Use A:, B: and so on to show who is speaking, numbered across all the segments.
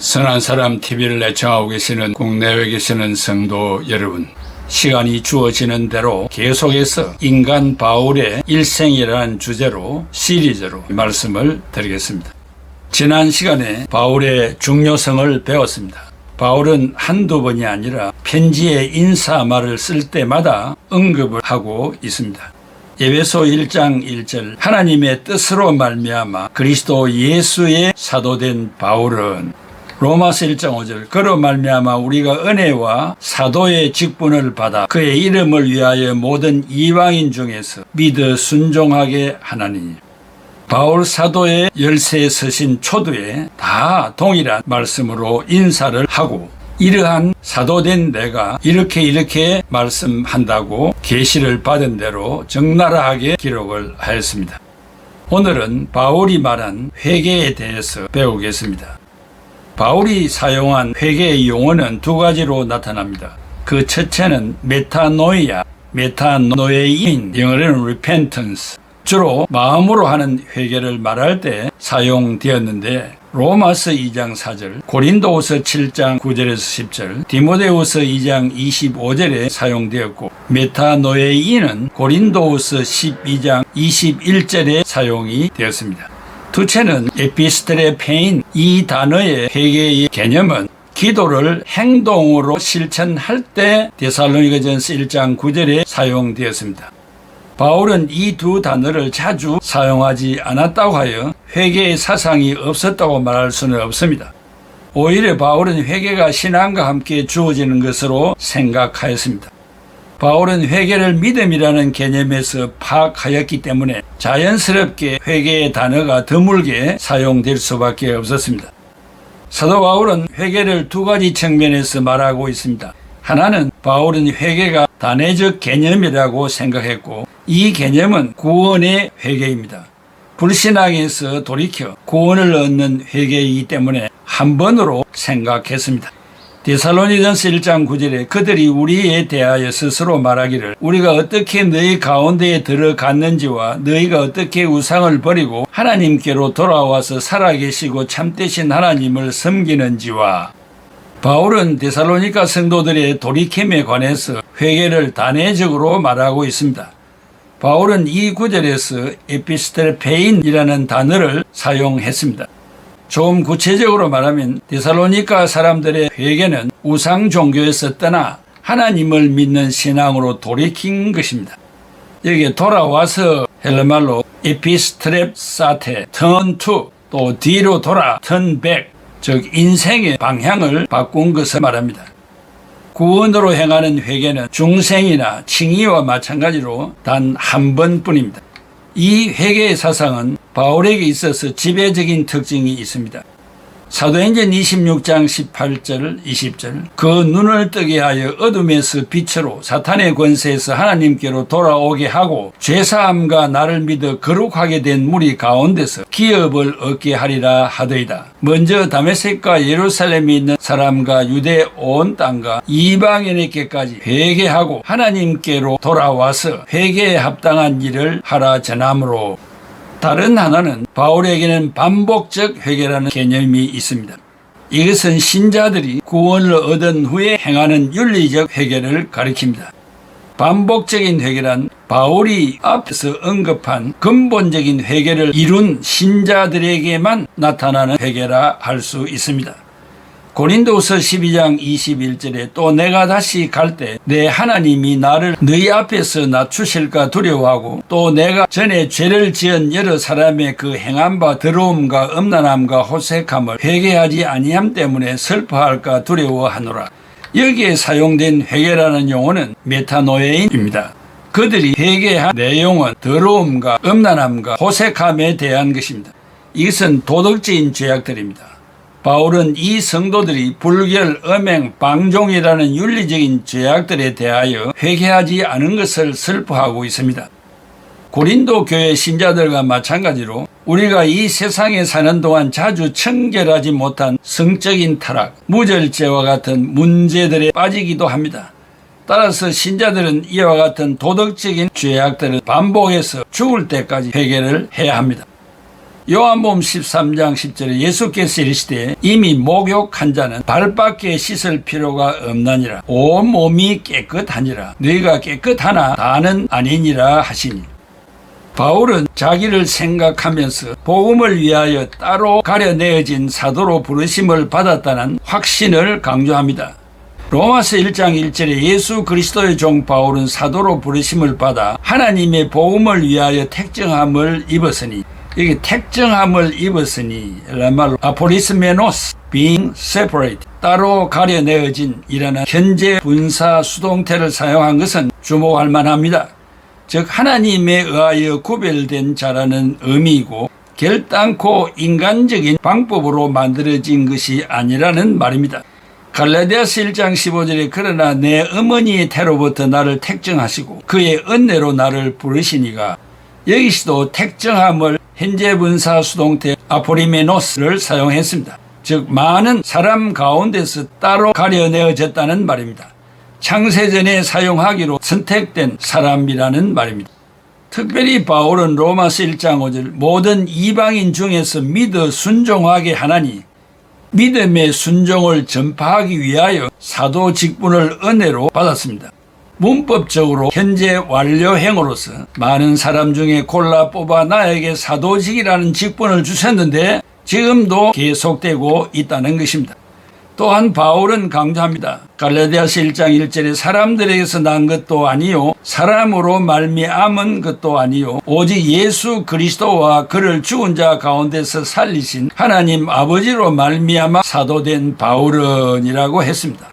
A: 선한 사람 TV를 애청하고 계시는 국내외에 계시는 성도 여러분, 시간이 주어지는 대로 계속해서 인간 바울의 일생이라는 주제로 시리즈로 말씀을 드리겠습니다. 지난 시간에 바울의 중요성을 배웠습니다. 바울은 한두 번이 아니라 편지의 인사말을 쓸 때마다 언급을 하고 있습니다. 에베소 1장 1절 하나님의 뜻으로 말미암아 그리스도 예수의 사도된 바울은 로마서 1장 5절 그로 말미암아 우리가 은혜와 사도의 직분을 받아 그의 이름을 위하여 모든 이방인 중에서 믿어 순종하게 하나니. 바울 사도의 열쇠에 서신 초두에 다 동일한 말씀으로 인사를 하고 이러한 사도된 내가 이렇게 말씀한다고 계시를 받은 대로 적나라하게 기록을 하였습니다. 오늘은 바울이 말한 회개에 대해서 배우겠습니다. 바울이 사용한 회개의 용어는 두 가지로 나타납니다. 그 첫째는 메타노이아, 메타노에인, 영어로는 repentance, 주로 마음으로 하는 회개를 말할 때 사용되었는데 로마서 2장 4절, 고린도후서 7장 9절에서 10절, 디모데후서 2장 25절에 사용되었고 메타노에인은 고린도후서 12장 21절에 사용이 되었습니다. 두째는 에피스트레페인, 이 단어의 회개의 개념은 기도를 행동으로 실천할 때 데살로니가전서 1장 9절에 사용되었습니다. 바울은 이 두 단어를 자주 사용하지 않았다고 하여 회개의 사상이 없었다고 말할 수는 없습니다. 오히려 바울은 회개가 신앙과 함께 주어지는 것으로 생각하였습니다. 바울은 회개를 믿음이라는 개념에서 파악하였기 때문에 자연스럽게 회개의 단어가 드물게 사용될 수밖에 없었습니다. 사도 바울은 회개를 두 가지 측면에서 말하고 있습니다. 하나는 바울은 회개가 단회적 개념이라고 생각했고 이 개념은 구원의 회개입니다. 불신앙에서 돌이켜 구원을 얻는 회개이기 때문에 한 번으로 생각했습니다. 데살로니가전서 1장 9절에 그들이 우리에 대하여 스스로 말하기를 우리가 어떻게 너희 가운데에 들어갔는지와 너희가 어떻게 우상을 버리고 하나님께로 돌아와서 살아계시고 참되신 하나님을 섬기는지와. 바울은 데살로니가 성도들의 돌이킴에 관해서 회개를 단회적으로 말하고 있습니다. 바울은 이 구절에서 에피스트레페인이라는 단어를 사용했습니다. 좀 구체적으로 말하면 데살로니가 사람들의 회개는 우상 종교에서 떠나 하나님을 믿는 신앙으로 돌이킨 것입니다. 여기에 돌아와서 헬라말로 에피스트랩사테, turn to, 또 뒤로 돌아, turn back, 즉 인생의 방향을 바꾼 것을 말합니다. 구원으로 행하는 회개는 중생이나 칭의와 마찬가지로 단 한 번뿐입니다. 이 회개의 사상은 바울에게 있어서 지배적인 특징이 있습니다. 사도행전 26장 18절 20절 그 눈을 뜨게 하여 어둠에서 빛으로 사탄의 권세에서 하나님께로 돌아오게 하고 죄사함과 나를 믿어 거룩하게 된 무리 가운데서 기업을 얻게 하리라 하더이다. 먼저 다메섹과 예루살렘에 있는 사람과 유대 온 땅과 이방인에게까지 회개하고 하나님께로 돌아와서 회개에 합당한 일을 하라 전함으로. 다른 하나는 바울에게는 반복적 회개라는 개념이 있습니다. 이것은 신자들이 구원을 얻은 후에 행하는 윤리적 회개를 가리킵니다. 반복적인 회개란 바울이 앞에서 언급한 근본적인 회개를 이룬 신자들에게만 나타나는 회개라 할 수 있습니다. 고린도후서 12장 21절에 또 내가 다시 갈 때 내 하나님이 나를 너희 앞에서 낮추실까 두려워하고 또 내가 전에 죄를 지은 여러 사람의 그 행한 바 더러움과 음란함과 호색함을 회개하지 아니함 때문에 슬퍼할까 두려워하노라. 여기에 사용된 회개라는 용어는 메타노에인입니다. 그들이 회개한 내용은 더러움과 음란함과 호색함에 대한 것입니다. 이것은 도덕적인 죄악들입니다. 바울은 이 성도들이 불결, 음행, 방종이라는 윤리적인 죄악들에 대하여 회개하지 않은 것을 슬퍼하고 있습니다. 고린도 교회 신자들과 마찬가지로 우리가 이 세상에 사는 동안 자주 청결하지 못한 성적인 타락, 무절제와 같은 문제들에 빠지기도 합니다. 따라서 신자들은 이와 같은 도덕적인 죄악들을 반복해서 죽을 때까지 회개를 해야 합니다. 요한복음 13장 10절에 예수께서 이르시되 이미 목욕한 자는 발밖에 씻을 필요가 없나니라. 온 몸이 깨끗하니라. 너희가 깨끗하나 다는 아니니라 하시니. 바울은 자기를 생각하면서 복음을 위하여 따로 가려내어진 사도로 부르심을 받았다는 확신을 강조합니다. 로마서 1장 1절에 예수 그리스도의 종 바울은 사도로 부르심을 받아 하나님의 복음을 위하여 택정함을 입었으니, 여기 택정함을 입었으니 라는 말로 아포리스메노스, being separate, 따로 가려내어진 이라는 현재 분사 수동태를 사용한 것은 주목할 만합니다. 즉 하나님에 의하여 구별된 자라는 의미이고 결단코 인간적인 방법으로 만들어진 것이 아니라는 말입니다. 갈라디아서 1장 15절에 그러나 내 어머니의 태로부터 나를 택정하시고 그의 은혜로 나를 부르시니가, 여기서도 택정함을 현재 분사 수동태 아포리메노스를 사용했습니다. 즉 많은 사람 가운데서 따로 가려내어졌다는 말입니다. 창세전에 사용하기로 선택된 사람이라는 말입니다. 특별히 바울은 로마서 1장 5절 모든 이방인 중에서 믿어 순종하게 하나니 믿음의 순종을 전파하기 위하여 사도 직분을 은혜로 받았습니다. 문법적으로 현재 완료형으로서 많은 사람 중에 골라 뽑아 나에게 사도직이라는 직분을 주셨는데 지금도 계속되고 있다는 것입니다. 또한 바울은 강조합니다. 갈라디아서 1장 1절에 사람들에게서 난 것도 아니요 사람으로 말미암은 것도 아니요 오직 예수 그리스도와 그를 죽은 자 가운데서 살리신 하나님 아버지로 말미암아 사도된 바울은이라고 했습니다.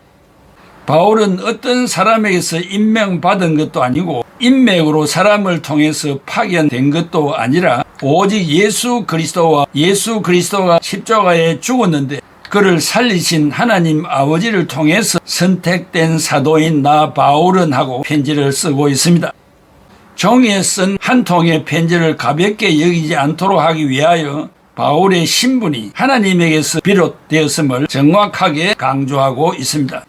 A: 바울은 어떤 사람에게서 임명받은 것도 아니고 인맥으로 사람을 통해서 파견된 것도 아니라 오직 예수 그리스도와 예수 그리스도가 십자가에 죽었는데 그를 살리신 하나님 아버지를 통해서 선택된 사도인 나 바울은 하고 편지를 쓰고 있습니다. 종이에 쓴 한 통의 편지를 가볍게 여기지 않도록 하기 위하여 바울의 신분이 하나님에게서 비롯되었음을 정확하게 강조하고 있습니다.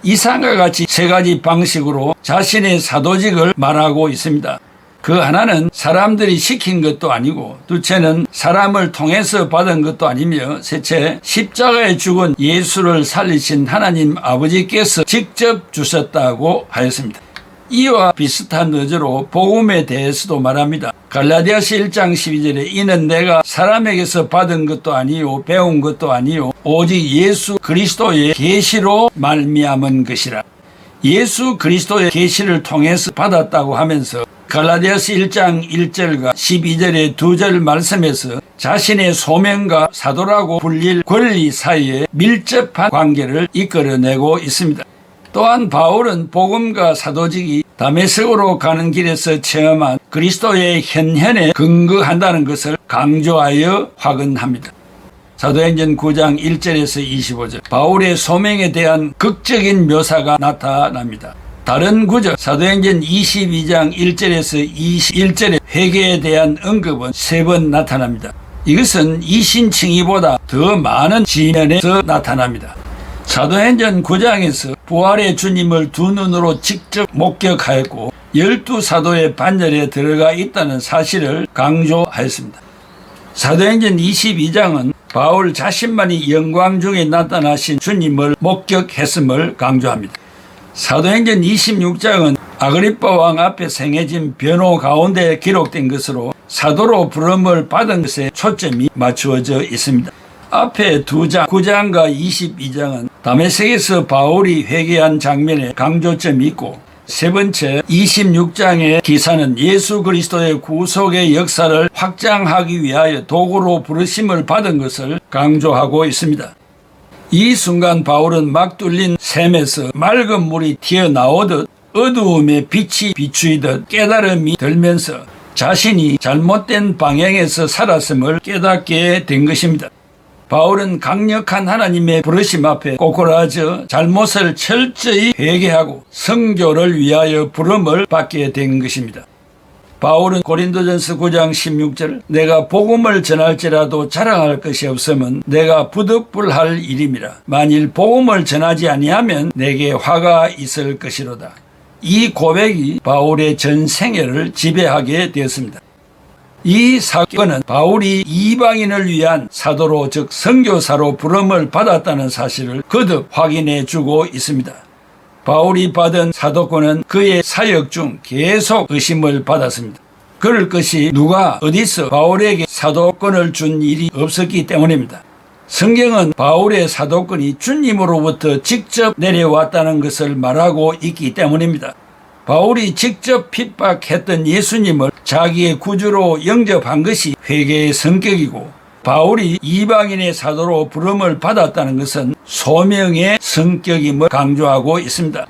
A: 이상과 같이 세 가지 방식으로 자신의 사도직을 말하고 있습니다. 그 하나는 사람들이 시킨 것도 아니고, 둘째는 사람을 통해서 받은 것도 아니며, 셋째 십자가에 죽은 예수를 살리신 하나님 아버지께서 직접 주셨다고 하였습니다. 이와 비슷한 의제로 복음에 대해서도 말합니다. 갈라디아서 1장 12절에 이는 내가 사람에게서 받은 것도 아니요 배운 것도 아니요 오직 예수 그리스도의 계시로 말미암은 것이라. 예수 그리스도의 계시를 통해서 받았다고 하면서 갈라디아서 1장 1절과 12절의 두 절 말씀에서 자신의 소명과 사도라고 불릴 권리 사이에 밀접한 관계를 이끌어내고 있습니다. 또한 바울은 복음과 사도직이 다메섹으로 가는 길에서 체험한 그리스도의 현현에 근거한다는 것을 강조하여 확언합니다. 사도행전 9장 1절에서 25절 바울의 소명에 대한 극적인 묘사가 나타납니다. 다른 구절 사도행전 22장 1절에서 21절의 회개에 대한 언급은 3번 나타납니다. 이것은 이신칭의보다 더 많은 지면에서 나타납니다. 사도행전 9장에서 부활의 주님을 두 눈으로 직접 목격하였고 12사도의 반열에 들어가 있다는 사실을 강조하였습니다. 사도행전 22장은 바울 자신만이 영광 중에 나타나신 주님을 목격했음을 강조합니다. 사도행전 26장은 아그리빠 왕 앞에 행해진 변호 가운데 기록된 것으로 사도로 부름을 받은 것에 초점이 맞추어져 있습니다. 앞에 2장, 9장과 22장은 다메섹에서 바울이 회개한 장면에 강조점이 있고, 세 번째 26장의 기사는 예수 그리스도의 구속의 역사를 확장하기 위하여 도구로 부르심을 받은 것을 강조하고 있습니다. 이 순간 바울은 막 뚫린 샘에서 맑은 물이 튀어나오듯 어두움에 빛이 비추이듯 깨달음이 들면서 자신이 잘못된 방향에서 살았음을 깨닫게 된 것입니다. 바울은 강력한 하나님의 부르심 앞에 꼬꾸라져 잘못을 철저히 회개하고 성교를 위하여 부름을 받게 된 것입니다. 바울은 고린도전서 9장 16절 내가 복음을 전할지라도 자랑할 것이 없으면 내가 부득불할 일임이라. 만일 복음을 전하지 아니하면 내게 화가 있을 것이로다. 이 고백이 바울의 전 생애를 지배하게 되었습니다. 이 사건은 바울이 이방인을 위한 사도로 즉 선교사로 부름을 받았다는 사실을 거듭 확인해 주고 있습니다. 바울이 받은 사도권은 그의 사역 중 계속 의심을 받았습니다. 그럴 것이 누가 어디서 바울에게 사도권을 준 일이 없었기 때문입니다. 성경은 바울의 사도권이 주님으로부터 직접 내려왔다는 것을 말하고 있기 때문입니다. 바울이 직접 핍박했던 예수님을 자기의 구주로 영접한 것이 회개의 성격이고, 바울이 이방인의 사도로 부름을 받았다는 것은 소명의 성격임을 강조하고 있습니다.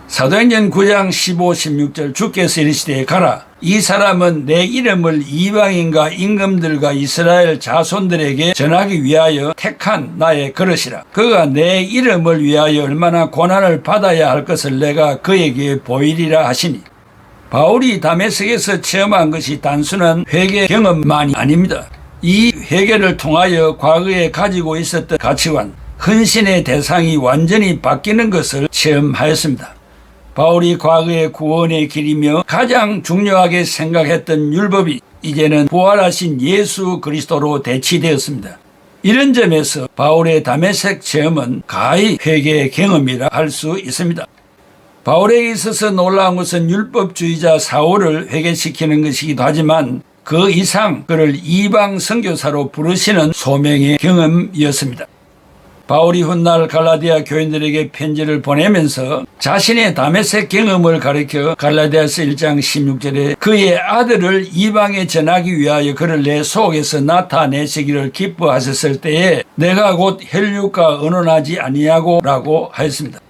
A: 사도행전 9장 15, 16절 주께서 이르시되 가라. 이 사람은 내 이름을 이방인과 임금들과 이스라엘 자손들에게 전하기 위하여 택한 나의 그릇이라. 그가 내 이름을 위하여 얼마나 고난을 받아야 할 것을 내가 그에게 보이리라 하시니. 바울이 다메섹에서 체험한 것이 단순한 회개 경험만이 아닙니다. 이 회개를 통하여 과거에 가지고 있었던 가치관, 헌신의 대상이 완전히 바뀌는 것을 체험하였습니다. 바울이 과거의 구원의 길이며 가장 중요하게 생각했던 율법이 이제는 부활하신 예수 그리스도로 대치되었습니다. 이런 점에서 바울의 다메섹 체험은 가히 회개의 경험이라 할 수 있습니다. 바울에게 있어서 놀라운 것은 율법주의자 사울을 회개시키는 것이기도 하지만 그 이상 그를 이방 선교사로 부르시는 소명의 경험이었습니다. 바울이 훗날 갈라디아 교인들에게 편지를 보내면서 자신의 다메섹 경험을 가리켜 갈라디아서 1장 16절에 그의 아들을 이방에 전하기 위하여 그를 내 속에서 나타내시기를 기뻐하셨을 때에 내가 곧 혈육과 언언하지 아니하고 라고 하였습니다.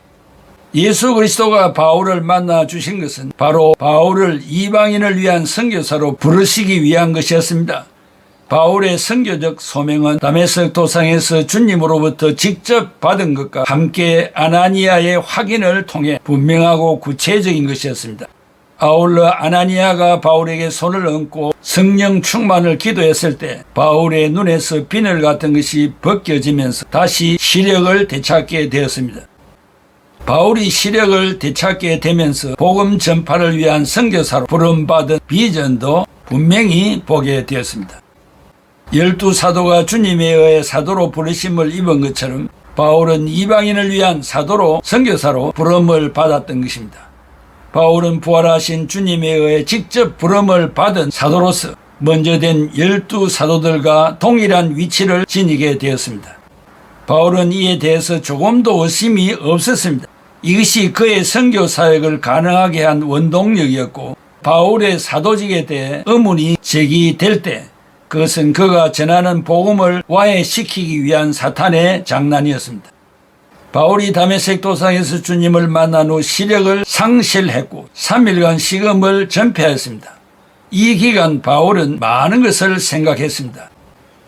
A: 예수 그리스도가 바울을 만나 주신 것은 바로 바울을 이방인을 위한 선교사로 부르시기 위한 것이었습니다. 바울의 선교적 소명은 다메섹 도상에서 주님으로부터 직접 받은 것과 함께 아나니아의 확인을 통해 분명하고 구체적인 것이었습니다. 아울러 아나니아가 바울에게 손을 얹고 성령 충만을 기도했을 때 바울의 눈에서 비늘 같은 것이 벗겨지면서 다시 시력을 되찾게 되었습니다. 바울이 시력을 되찾게 되면서 복음 전파를 위한 선교사로 부름받은 비전도 분명히 보게 되었습니다. 12사도가 주님에 의해 사도로 부르심을 입은 것처럼 바울은 이방인을 위한 사도로 선교사로 부름을 받았던 것입니다. 바울은 부활하신 주님에 의해 직접 부름을 받은 사도로서 먼저 된 12사도들과 동일한 위치를 지니게 되었습니다. 바울은 이에 대해서 조금도 의심이 없었습니다. 이것이 그의 선교 사역을 가능하게 한 원동력이었고, 바울의 사도직에 대해 의문이 제기될 때 그것은 그가 전하는 복음을 와해시키기 위한 사탄의 장난이었습니다. 바울이 다메섹 도상에서 주님을 만난 후 시력을 상실했고 3일간 식음을 전폐하였습니다. 이 기간 바울은 많은 것을 생각했습니다.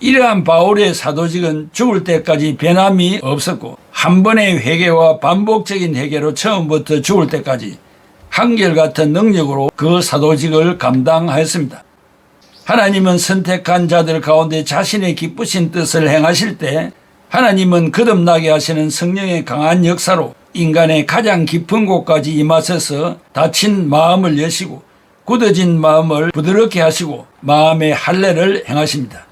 A: 이러한 바울의 사도직은 죽을 때까지 변함이 없었고 한 번의 회개와 반복적인 회개로 처음부터 죽을 때까지 한결같은 능력으로 그 사도직을 감당하였습니다. 하나님은 선택한 자들 가운데 자신의 기쁘신 뜻을 행하실 때 하나님은 거듭나게 하시는 성령의 강한 역사로 인간의 가장 깊은 곳까지 임하셔서 다친 마음을 여시고 굳어진 마음을 부드럽게 하시고 마음의 할례를 행하십니다.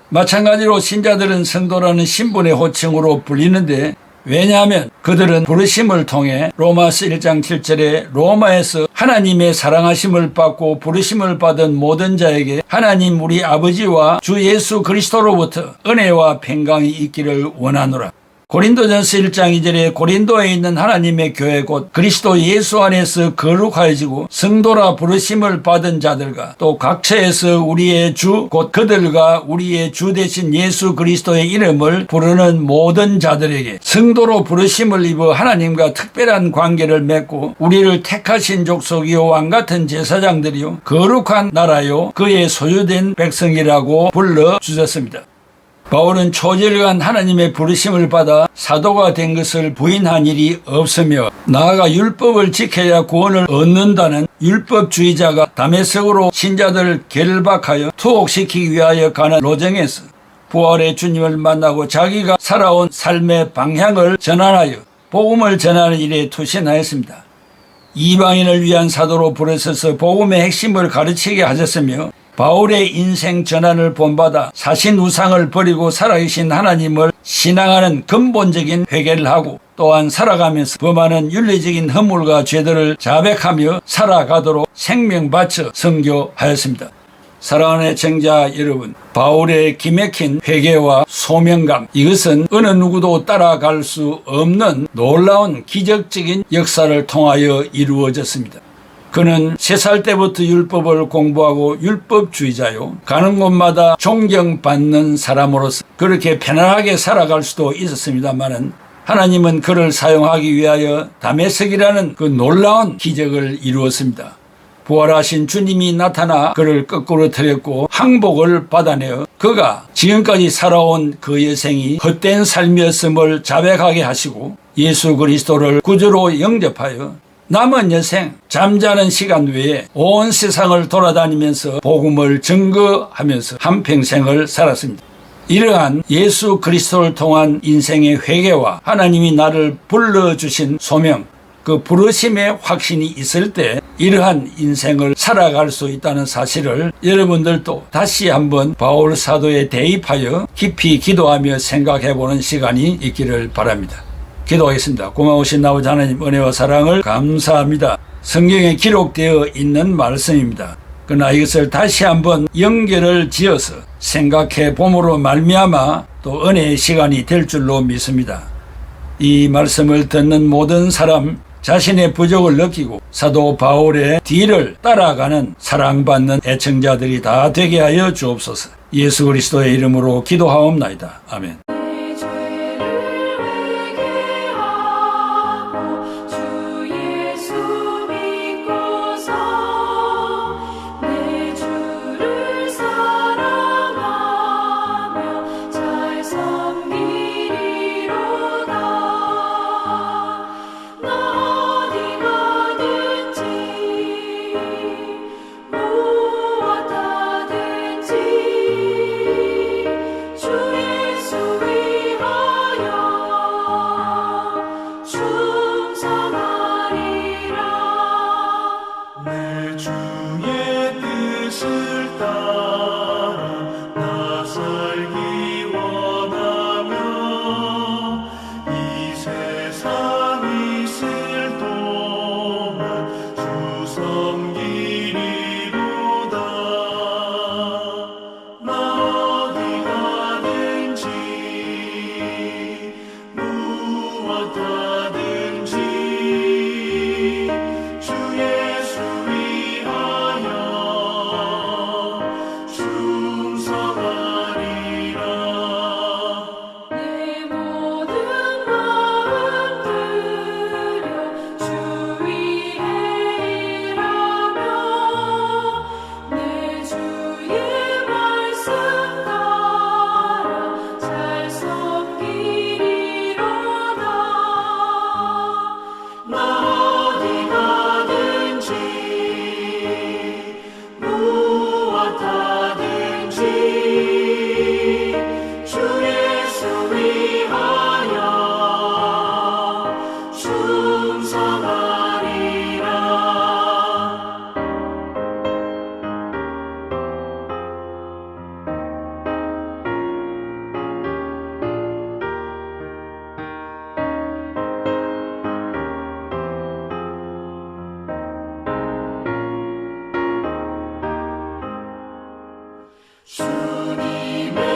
A: 마찬가지로 신자들은 성도라는 신분의 호칭으로 불리는데, 왜냐하면 그들은 부르심을 통해 로마서 1장 7절에 로마에서 하나님의 사랑하심을 받고 부르심을 받은 모든 자에게 하나님 우리 아버지와 주 예수 그리스도로부터 은혜와 평강이 있기를 원하노라. 고린도전서 1장 2절에 고린도에 있는 하나님의 교회 곧 그리스도 예수 안에서 거룩하여지고 성도라 부르심을 받은 자들과 또 각처에서 우리의 주 곧 그들과 우리의 주 되신 예수 그리스도의 이름을 부르는 모든 자들에게 성도로 부르심을 입어 하나님과 특별한 관계를 맺고 우리를 택하신 족속이요 왕같은 제사장들이요 거룩한 나라요 그의 소유된 백성이라고 불러주셨습니다. 바울은 초절간 하나님의 부르심을 받아 사도가 된 것을 부인한 일이 없으며, 나아가 율법을 지켜야 구원을 얻는다는 율법주의자가 다메섹으로 신자들을 결박하여 투옥시키기 위하여 가는 로정에서 부활의 주님을 만나고 자기가 살아온 삶의 방향을 전환하여 복음을 전하는 일에 투신하였습니다. 이방인을 위한 사도로 부르셔서 복음의 핵심을 가르치게 하셨으며, 바울의 인생 전환을 본받아 자신 우상을 버리고 살아계신 하나님을 신앙하는 근본적인 회개를 하고 또한 살아가면서 범하는 윤리적인 허물과 죄들을 자백하며 살아가도록 생명 바쳐 선교하였습니다. 사랑하는 애청자 여러분, 바울의 기맥힌 회개와 소명감, 이것은 어느 누구도 따라갈 수 없는 놀라운 기적적인 역사를 통하여 이루어졌습니다. 그는 3살 때부터 율법을 공부하고 율법주의자요, 가는 곳마다 존경받는 사람으로서 그렇게 편안하게 살아갈 수도 있었습니다마는 하나님은 그를 사용하기 위하여 다메섹이라는 그 놀라운 기적을 이루었습니다. 부활하신 주님이 나타나 그를 거꾸로 틀었고 항복을 받아내어 그가 지금까지 살아온 그 여생이 헛된 삶이었음을 자백하게 하시고 예수 그리스도를 구주로 영접하여 남은 여생 잠자는 시간 외에 온 세상을 돌아다니면서 복음을 증거하면서 한평생을 살았습니다. 이러한 예수 그리스도를 통한 인생의 회개와 하나님이 나를 불러주신 소명, 그 부르심의 확신이 있을 때 이러한 인생을 살아갈 수 있다는 사실을 여러분들도 다시 한번 바울 사도에 대입하여 깊이 기도하며 생각해보는 시간이 있기를 바랍니다. 기도하겠습니다. 고마우신 아버지 하나님, 은혜와 사랑을 감사합니다. 성경에 기록되어 있는 말씀입니다. 그러나 이것을 다시 한번 연결을 지어서 생각해 봄으로 말미암아 또 은혜의 시간이 될 줄로 믿습니다. 이 말씀을 듣는 모든 사람, 자신의 부족을 느끼고 사도 바울의 뒤를 따라가는 사랑받는 애청자들이 다 되게 하여 주옵소서. 예수 그리스도의 이름으로 기도하옵나이다. 아멘.
B: 주님의